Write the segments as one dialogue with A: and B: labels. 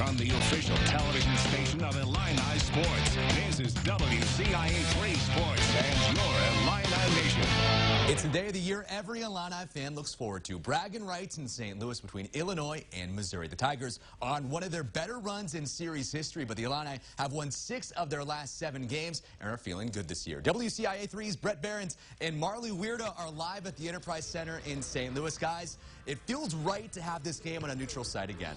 A: on the official television station of Illini Sports. This is WCIA3 Sports and your Illini Nation.
B: It's the day of the year every Illini fan looks forward to. Braggin Rights in St. Louis between Illinois and Missouri. The Tigers are on one of their better runs in series history, but the Illini have won 6 of their last 7 games and are feeling good this year. WCIA3's Brett Behrens and Marley Weirda are live at the Enterprise Center in St. Louis. Guys, it feels right to have this game on a neutral site again.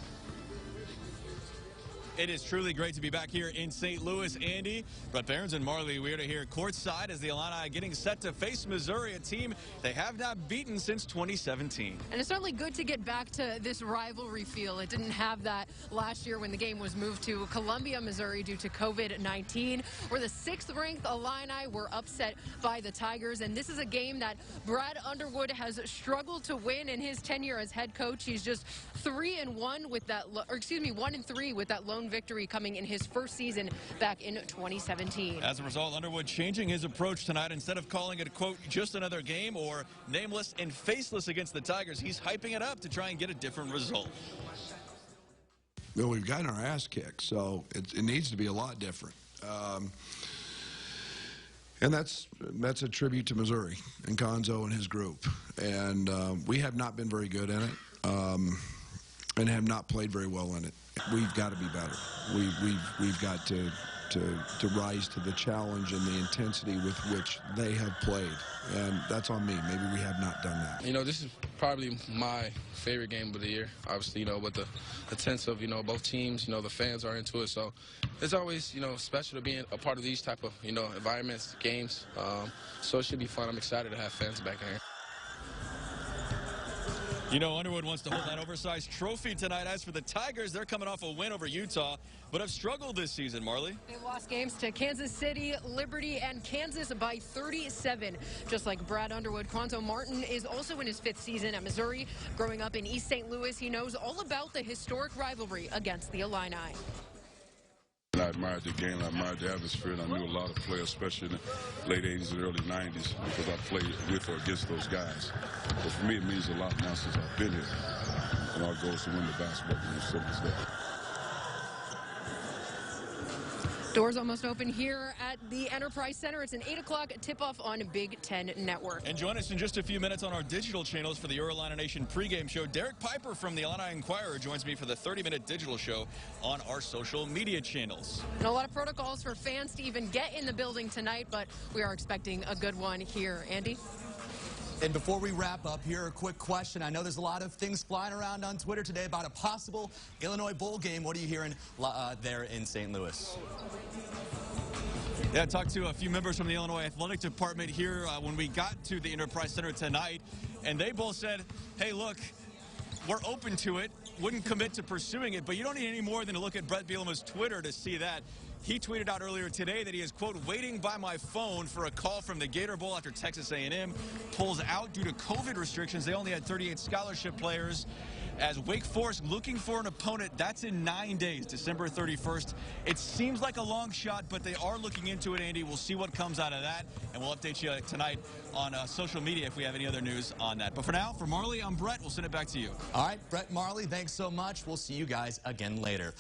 C: It is truly great to be back here in St. Louis, Andy. Brett Behrens and Marley Weirda here courtside as the Illini getting set to face Missouri, a team they have not beaten since 2017.
D: And it's certainly good to get back to this rivalry feel. It didn't have that last year when the game was moved to Columbia, Missouri due to COVID-19, where the 6th-ranked Illini were upset by the Tigers. And this is a game that Brad Underwood has struggled to win in his tenure as head coach. He's just 3-1 with that, or excuse me, 1-3 with that lone victory coming in his first season back in 2017.
C: As a result, Underwood changing his approach tonight. Instead of calling it, quote, just another game or nameless and faceless against the Tigers, he's hyping it up to try and get a different result.
E: Well, we've gotten our ass kicked, so it needs to be a lot different. And that's a tribute to Missouri and Conzo and his group. And we have not been very good in it and have not played very well in it. We've got to be better. We've got to rise to the challenge and the intensity with which they have played. And that's on me. Maybe we have not done that.
F: You know, this is probably my favorite game of the year. Obviously, you know, with the tense of, you know, both teams, you know, the fans are into it. So it's always, you know, special to be a part of these type of, you know, environments, games. So it should be fun. I'm excited to have fans back in here.
C: You know, Underwood wants to hold that oversized trophy tonight. As for the Tigers, they're coming off a win over Utah, but have struggled this season, Marley.
D: They lost games to Kansas City, Liberty, and Kansas by 37. Just like Brad Underwood, Quanto Martin is also in his 5th season at Missouri. Growing up in East St. Louis, he knows all about the historic rivalry against the Illini.
G: I admired the game, I admired the atmosphere, and I knew a lot of players, especially in the late 80s and early 90s, because I played with or against those guys. But for me, it means a lot now since I've been here. And our goal is to win the basketball game, simple as that.
D: Doors almost open here at the Enterprise Center. It's an 8 o'clock tip-off on Big Ten Network.
C: And join us in just a few minutes on our digital channels for the Your Illini Nation pregame show. Derek Piper from the Illini Inquirer joins me for the 30-minute digital show on our social media channels.
D: And a lot of protocols for fans to even get in the building tonight, but we are expecting a good one here. Andy?
B: And before we wrap up here, a quick question. I know there's a lot of things flying around on Twitter today about a possible Illinois bowl game. What are you hearing there in St. Louis?
C: Yeah, I talked to a few members from the Illinois Athletic Department here when we got to the Enterprise Center tonight, and they both said, hey, look, we're open to it, wouldn't commit to pursuing it, but you don't need any more than to look at Brett Bielema's Twitter to see that. He tweeted out earlier today that he is, quote, waiting by my phone for a call from the Gator Bowl after Texas A&M pulls out due to COVID restrictions. They only had 38 scholarship players. As Wake Forest looking for an opponent, that's in 9 days, December 31st. It seems like a long shot, but they are looking into it, Andy. We'll see what comes out of that, and we'll update you tonight on social media if we have any other news on that. But for now, for Marley, I'm Brett. We'll send it back to you.
B: All right, Brett, Marley, thanks so much. We'll see you guys again later.